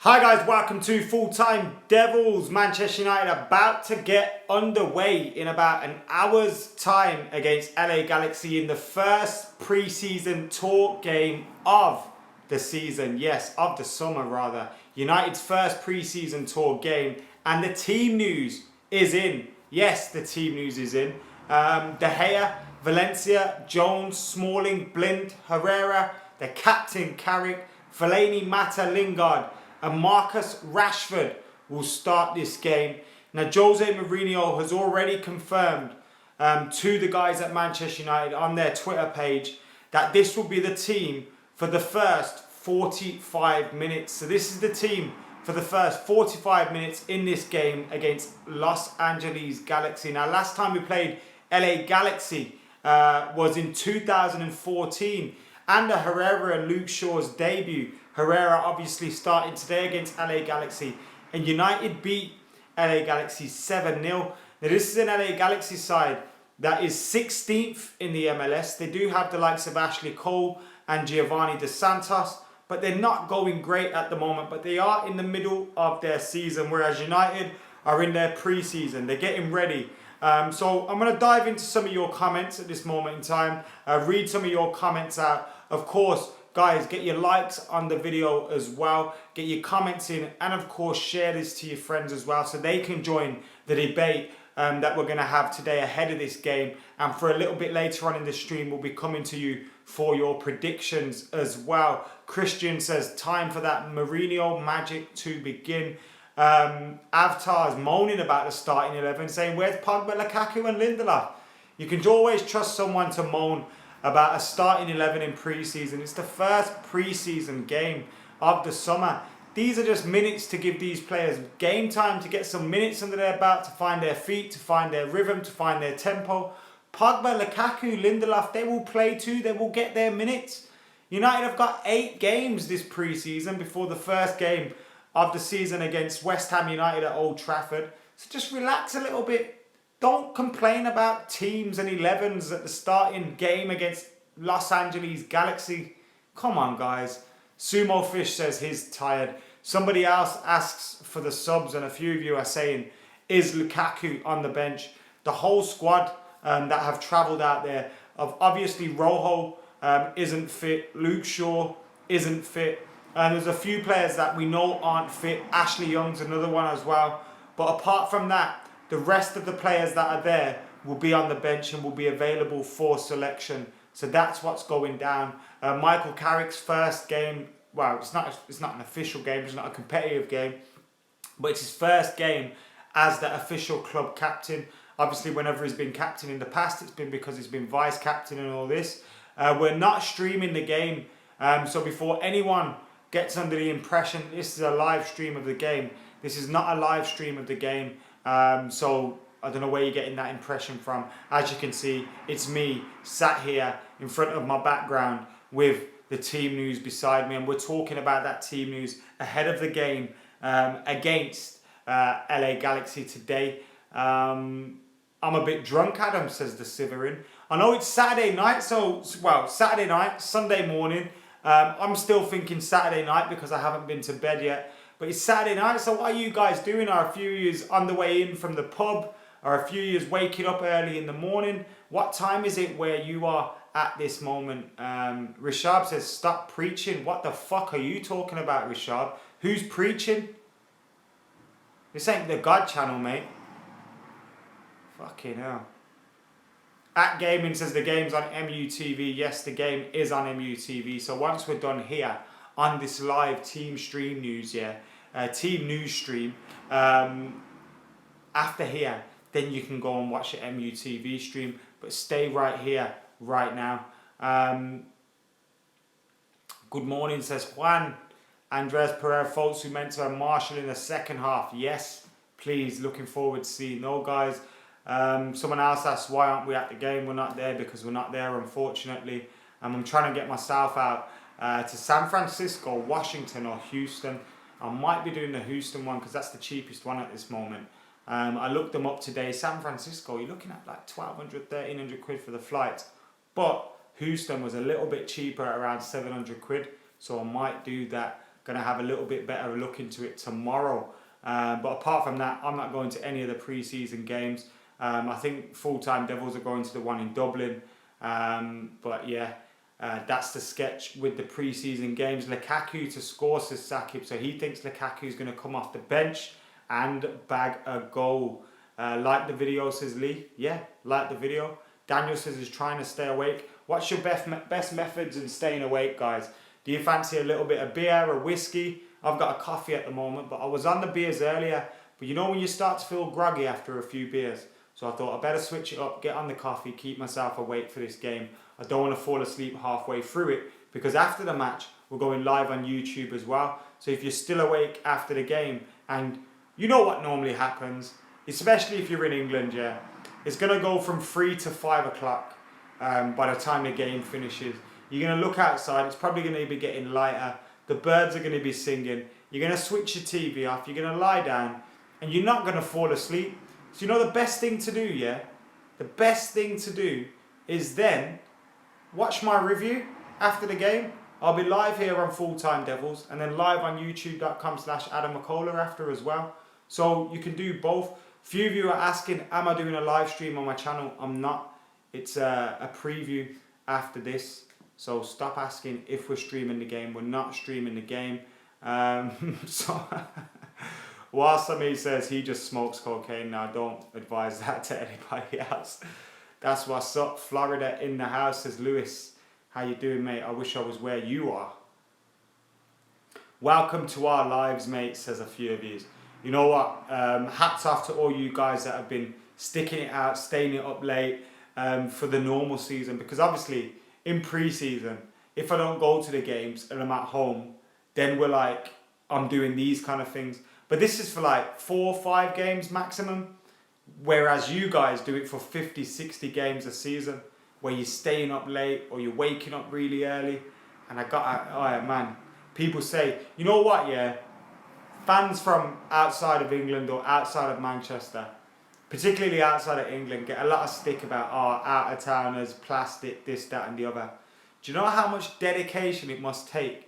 Hi guys, welcome to Full Time Devils. Manchester United about to get underway in about an hour's time against LA Galaxy in the first pre-season tour game of the season. Yes, of the summer rather. United's first pre-season tour game, and the team news is in. Yes, the team news is in. De Gea, Valencia, Jones, Smalling, Blind, Herrera, the captain Carrick, Fellaini, Mata, Lingard, and Marcus Rashford will start this game. Now, Jose Mourinho has already confirmed to the guys at Manchester United on their Twitter page that this will be the team for the first 45 minutes. So this is the team for the first 45 minutes in this game against Los Angeles Galaxy. Now, last time we played LA Galaxy was in 2014 under Herrera and Luke Shaw's debut. Herrera obviously started today against LA Galaxy, and United beat LA Galaxy 7-0. Now this is an LA Galaxy side that is 16th in the MLS. They do have the likes of Ashley Cole and Giovanni Dos Santos, but they're not going great at the moment, but they are in the middle of their season, whereas United are in their pre-season. They're getting ready. So I'm going to dive into some of your comments at this moment in time, read some of your comments out. Of course, guys, get your likes on the video as well, get your comments in, and of course share this to your friends as well so they can join the debate that we're going to have today ahead of this game. And for a little bit later on in the stream, we'll be coming to you for your predictions as well. Christian says, time for that Mourinho magic to begin. Avatar's moaning about the starting 11, saying, where's Pogba, Lukaku and Lindelof? You can always trust someone to moan about a starting 11 in pre-season. It's the first pre-season game of the summer. These are just minutes to give these players game time, to get some minutes under their belt, to find their feet, to find their rhythm, to find their tempo. Pogba, Lukaku, Lindelof, they will play too. They will get their minutes. United have got 8 games this pre-season before the first game of the season against West Ham United at Old Trafford. So just relax a little bit. Don't complain about teams and 11s at the starting game against Los Angeles Galaxy. Come on, guys. Sumo Fish says he's tired. Somebody else asks for the subs, and a few of you are saying, is Lukaku on the bench? The whole squad that have travelled out there, of obviously Rojo isn't fit, Luke Shaw isn't fit, and there's a few players that we know aren't fit. Ashley Young's another one as well. But apart from that, the rest of the players that are there will be on the bench and will be available for selection. So that's what's going down. Michael Carrick's first game, well, it's not an official game, it's not a competitive game, but it's his first game as the official club captain. Obviously, whenever he's been captain in the past, it's been because he's been vice captain and all this. We're not streaming the game, so before anyone gets under the impression this is a live stream of the game, this is not a live stream of the game. So I don't know where you're getting that impression from. As you can see, it's me sat here in front of my background with the team news beside me, and we're talking about that team news ahead of the game against LA Galaxy today. I'm a bit drunk, Adam, says the Siverin. I know it's Saturday night, Saturday night, Sunday morning. I'm still thinking Saturday night because I haven't been to bed yet. But it's Saturday night, so what are you guys doing? Are a few of you on the way in from the pub? Are a few of you waking up early in the morning? What time is it where you are at this moment? Rashab says, stop preaching. What the fuck are you talking about, Rashab? Who's preaching? This ain't the God channel, mate. Fucking hell. At Gaming says the game's on MUTV. Yes, the game is on MUTV. So once we're done here on this live team stream news, team news stream, after here, then you can go and watch the MUTV stream, but stay right here, right now. Good morning, says Juan. Andres Pereira Folks, who meant to have Marshall in the second half. Yes, please, looking forward to seeing those guys. Someone else asked, why aren't we at the game? We're not there because we're not there, unfortunately. I'm trying to get myself out to San Francisco, Washington or Houston. I might be doing the Houston one because that's the cheapest one at this moment. I looked them up today. San Francisco, you're looking at like 1,200, 1,300 quid for the flights. But Houston was a little bit cheaper at around 700 quid. So I might do that going to have a little bit better look into it tomorrow. But apart from that, I'm not going to any of the pre-season games. I think Full-Time Devils are going to the one in Dublin. But yeah, that's the sketch with the pre-season games. Lukaku to score, says Sakib. So he thinks Lukaku's going to come off the bench and bag a goal. Like the video, says Lee. Yeah, like the video. Daniel says he's trying to stay awake. What's your best methods in staying awake, guys? Do you fancy a little bit of beer or whiskey? I've got a coffee at the moment, but I was on the beers earlier. But you know when you start to feel groggy after a few beers? So I thought I better switch it up, get on the coffee, keep myself awake for this game. I don't want to fall asleep halfway through it, because after the match, we're going live on YouTube as well. So if you're still awake after the game, and you know what normally happens, especially if you're in England, yeah, it's going to go from 3 to 5 o'clock by the time the game finishes. You're going to look outside, it's probably going to be getting lighter. The birds are going to be singing. You're going to switch your TV off, you're going to lie down, and you're not going to fall asleep. So you know the best thing to do, yeah? The best thing to do is then watch my review after the game. I'll be live here on Full-Time Devils and then live on youtube.com/AdamMcCullough after as well. So you can do both. Few of you are asking, am I doing a live stream on my channel? I'm not. It's a preview after this. So stop asking if we're streaming the game. We're not streaming the game. So while somebody says he just smokes cocaine, now don't advise that to anybody else. That's what's up. Florida in the house, says Lewis. How you doing, mate? I wish I was where you are. Welcome to our lives, mate, says a few of you. You know what? Hats off to all you guys that have been sticking it out, staying it up late for the normal season. Because obviously, in pre-season, if I don't go to the games and I'm at home, then we're like, I'm doing these kind of things. But this is for like 4 or 5 games maximum. Whereas you guys do it for 50, 60 games a season, where you're staying up late or you're waking up really early. And oh man, people say, you know what, yeah, fans from outside of England or outside of Manchester, particularly outside of England, get a lot of stick about, out-of-towners, plastic, this, that and the other. Do you know how much dedication it must take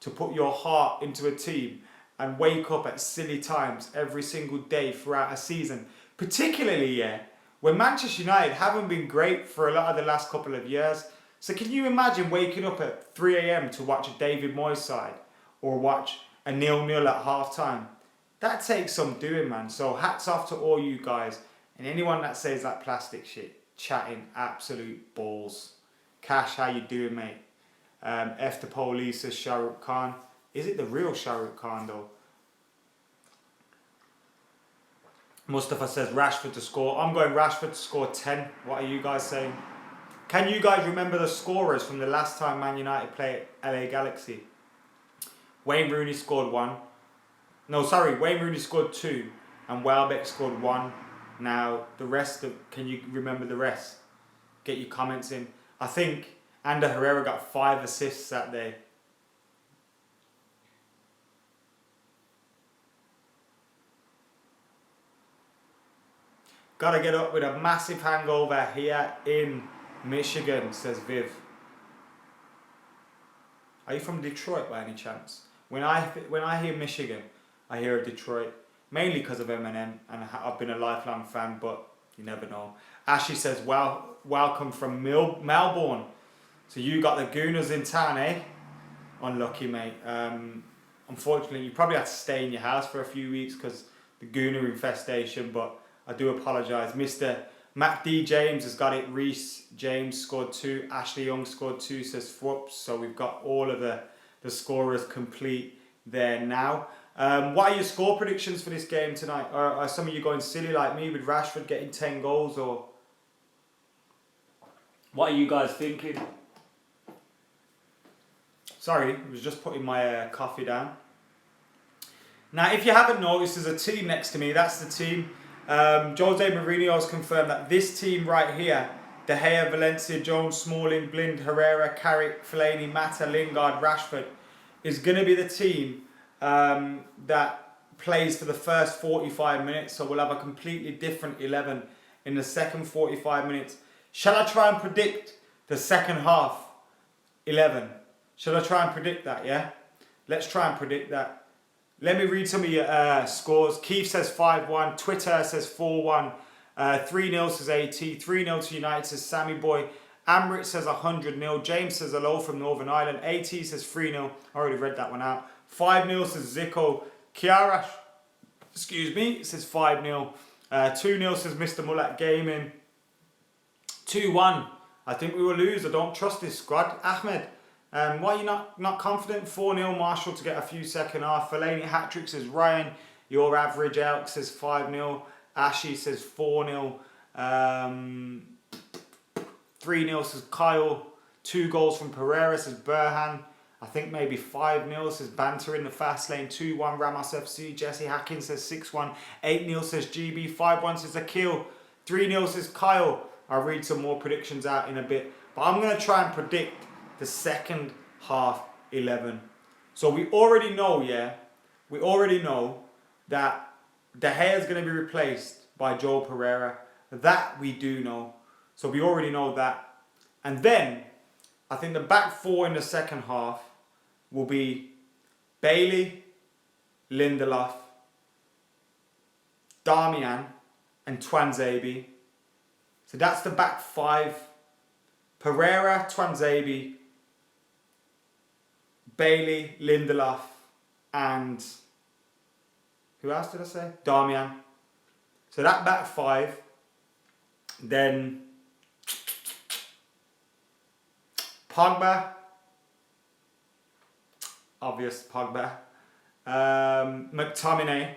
to put your heart into a team and wake up at silly times every single day throughout a season? Particularly, yeah, when Manchester United haven't been great for a lot of the last couple of years. So can you imagine waking up at 3 a.m. to watch a David Moyes side or watch a 0-0 at half time? That takes some doing, man. So hats off to all you guys. And anyone that says that plastic shit, chatting absolute balls. Cash, how you doing, mate? F the police, says Shah Rukh Khan. Is it the real Shah Rukh Khan, though? Mustafa says Rashford to score. I'm going Rashford to score 10. What are you guys saying? Can you guys remember the scorers from the last time Man United played LA Galaxy? Wayne Rooney scored 1. No, sorry, Wayne Rooney scored 2. And Welbeck scored 1. Now, the rest of... Can you remember the rest? Get your comments in. I think Ander Herrera got 5 assists that day. Gotta get up with a massive hangover here in Michigan, says Viv. Are you from Detroit by any chance? When I hear Michigan, I hear of Detroit. Mainly because of Eminem, and I've been a lifelong fan, but you never know. Ashley says, welcome from Melbourne. So you got the Gooners in town, eh? Unlucky, mate. Unfortunately, you probably had to stay in your house for a few weeks because the Gooner infestation, but I do apologise. Mr. Matt D. James has got it. Reece James scored 2. Ashley Young scored 2, says Fwoops. So we've got all of the scorers complete there now. What are your score predictions for this game tonight? Are some of you going silly like me with Rashford getting 10 goals? Or what are you guys thinking? Sorry, I was just putting my coffee down. Now, if you haven't noticed, there's a team next to me. That's the team. Jose Mourinho has confirmed that this team right here, De Gea, Valencia, Jones, Smalling, Blind, Herrera, Carrick, Fellaini, Mata, Lingard, Rashford, is going to be the team that plays for the first 45 minutes. So we'll have a completely different 11 in the second 45 minutes. Shall I try and predict the second half 11? Shall I try and predict that, yeah? Let's try and predict that. Let me read some of your scores. Keith says 5-1. Twitter says 4-1. 3-0 says AT. 3-0 to United says Sammy Boy. Amrit says 100-0. James says hello from Northern Ireland. AT says 3-0. I already read that one out. 5-0 says Zico. Kiara, excuse me, says 5-0. 2-0 says Mr. Mullat Gaming. 2-1. I think we will lose. I don't trust this squad. Ahmed, why are you not confident? 4-0 Marshall to get a few second half. Fellaini hat-trick says Ryan. Your average Elk says 5-0. Ashy says 4-0. 3-0 says Kyle. 2 goals from Pereira says Burhan. I think maybe 5-0 says Banter in the fast lane. 2-1 Ramos FC. Jesse Hackins says 6-1. 8-0 says GB. 5-1 says Akil. 3-0 says Kyle. I'll read some more predictions out in a bit. But I'm going to try and predict the second half 11. So we already know, yeah? We already know that De Gea is going to be replaced by Joel Pereira. That we do know. So we already know that. And then, I think the back four in the second half will be Bailey, Lindelof, Darmian, and Twanzebe. So that's the back five. Pereira, Twanzebe, Bailey, Lindelof, and who else did I say? Darmian. So that back five. Then Pogba. Obvious Pogba. McTominay.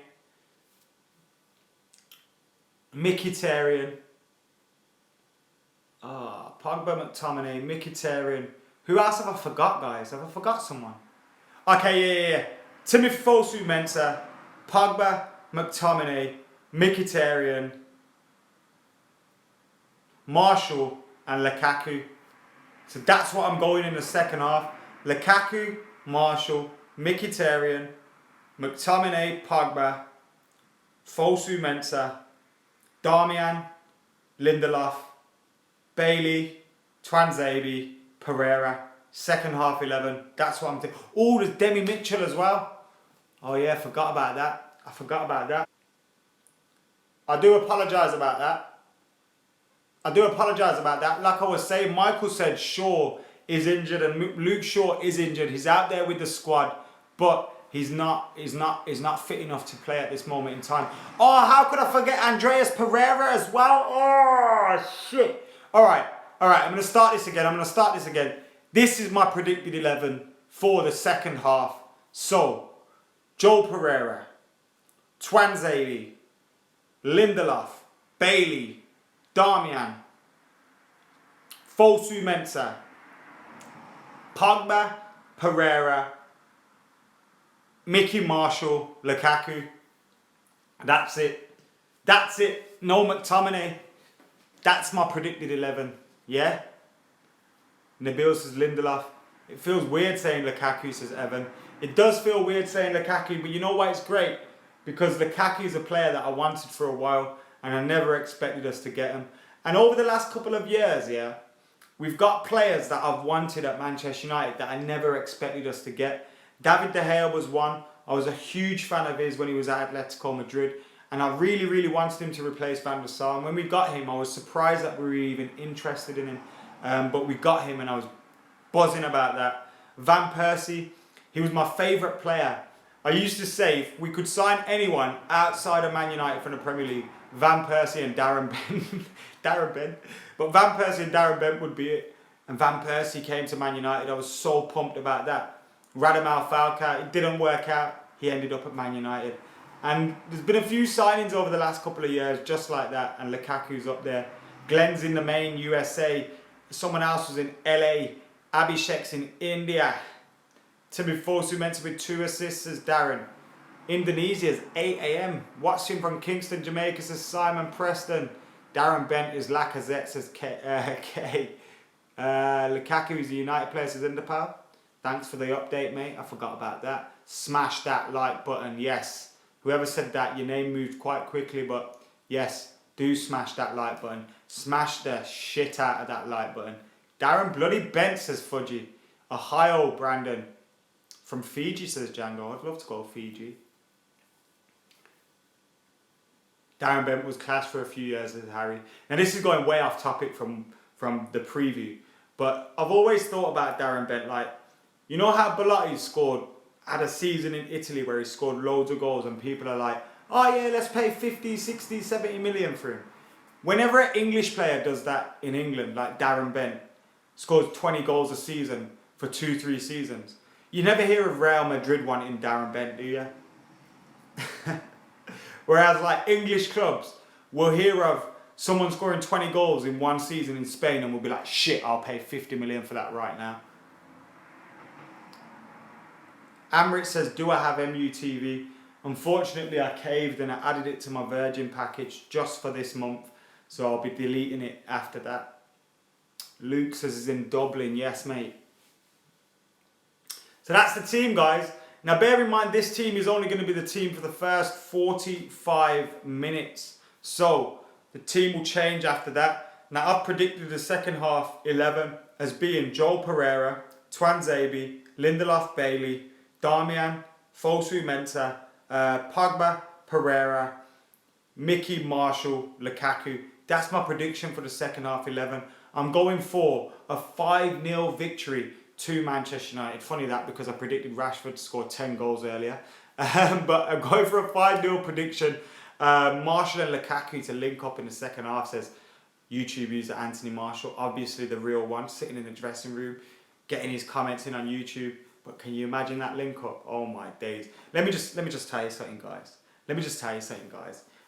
Mkhitaryan. Pogba, McTominay, Mkhitaryan. Who else have I forgot, guys? Have I forgot someone? Okay, yeah. Timothy Fosu-Mensah, Pogba, McTominay, Mkhitaryan, Marshall, and Lukaku. So that's what I'm going in the second half. Lukaku, Marshall, Mkhitaryan, McTominay, Pogba, Fosu-Mensah, Darmian, Lindelof, Bailey, Twanzebe, Pereira. Second half 11. That's what I'm thinking. Oh, there's Demi Mitchell as well. Oh yeah, I forgot about that. I do apologise about that. Like I was saying, Michael said Shaw is injured and Luke Shaw is injured. He's out there with the squad, but he's not fit enough to play at this moment in time. Oh, how could I forget Andreas Pereira as well? Oh, shit. All right. I'm going to start this again. This is my predicted 11 for the second half. So, Joel Pereira, Twanzebe, Lindelof, Bailey, Darmian, Fosu-Mensah, Pogba, Pereira, Mickey Marshall, Lukaku. That's it. No McTominay. That's my predicted 11. Yeah? Nabil says Lindelof. It feels weird saying Lukaku, says Evan. It does feel weird saying Lukaku, but you know why it's great? Because Lukaku is a player that I wanted for a while and I never expected us to get him. And over the last couple of years, yeah, we've got players that I've wanted at Manchester United that I never expected us to get. David De Gea was one. I was a huge fan of his when he was at Atletico Madrid. And I really, really wanted him to replace Van der Sar. And when we got him, I was surprised that we were even interested in him. But we got him and I was buzzing about that. Van Persie, he was my favourite player. I used to say if we could sign anyone outside of Man United from the Premier League, Van Persie and Darren Bent. But Van Persie and Darren Bent would be it. And Van Persie came to Man United. I was so pumped about that. Radamel Falcao, it didn't work out. He ended up at Man United. And there's been a few signings over the last couple of years just like that. And Lukaku's up there. Glenn's in the main USA. Someone else was in LA. Abhishek's in India. Timothy Fosu-Mensah with 2 assists, says Darren. Indonesia's 8 a.m. Watching from Kingston, Jamaica, says Simon Preston. Darren Bent is Lacazette, says K. Lukaku is the United player, says Interpal. Thanks for the update, mate. I forgot about that. Smash that like button, yes. Whoever said that, your name moved quite quickly, but yes, do smash that like button. Smash the shit out of that like button. Darren Bloody Bent, says Fudgy. Ohio, Brandon. From Fiji, says Django. I'd love to go Fiji. Darren Bent was class for a few years as Harry. Now this is going way off topic from the preview, but I've always thought about Darren Bent, like, you know how Belotti had a season in Italy where he scored loads of goals and people are like, oh yeah, let's pay 50, 60, 70 million for him. Whenever an English player does that in England, like Darren Bent, scores 20 goals a season for 2-3 seasons, you never hear of Real Madrid wanting Darren Bent, do you? Whereas like English clubs will hear of someone scoring 20 goals in one season in Spain and will be like, shit, I'll pay 50 million for that right now. Amrit says, do I have MUTV? Unfortunately, I caved and I added it to my Virgin package just for this month. So I'll be deleting it after that. Luke says he's in Dublin. Yes, mate. So that's the team, guys. Now, bear in mind, this team is only going to be the team for the first 45 minutes. So the team will change after that. Now, I've predicted the second half 11 as being Joel Pereira, Twanzebe, Lindelof Bailey, Darmian, Fosu Mensah, Pogba, Pereira, Mickey, Marshall, Lukaku. That's my prediction for the second half 11. I'm going for a 5-0 victory to Manchester United. Funny that, because I predicted Rashford to score 10 goals earlier. But I'm going for a 5-0 prediction. Marshall and Lukaku to link up in the second half, says YouTube user Anthony Marshall. Obviously the real one, sitting in the dressing room, getting his comments in on YouTube. But can you imagine that link up? Oh my days. Let me just tell you something, guys.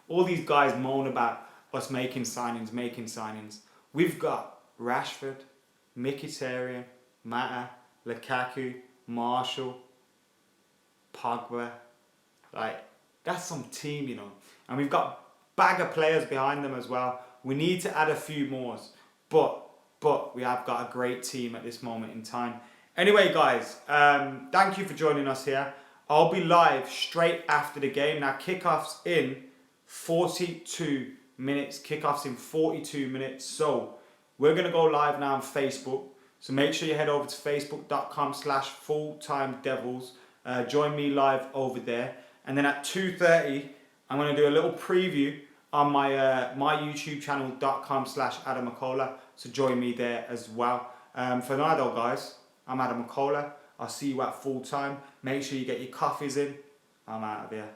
All these guys moan about us making signings. We've got Rashford, Mkhitaryan, Mata, Lukaku, Marshall, Pogba. Like, that's some team, you know. And we've got bag of players behind them as well. We need to add a few more. But we have got a great team at this moment in time. Anyway, guys, thank you for joining us here. I'll be live straight after the game. Now, kickoff's in 42 minutes. Kickoff's in 42 minutes. So we're going to go live now on Facebook. So make sure you head over to facebook.com/FullTimeDEVILS. Join me live over there. And then at 2:30, I'm going to do a little preview on my YouTube channel.com/Adam McCullough. So join me there as well. For now though, guys, I'm Adam McCullough. I'll see you at full time. Make sure you get your coffees in. I'm out of here.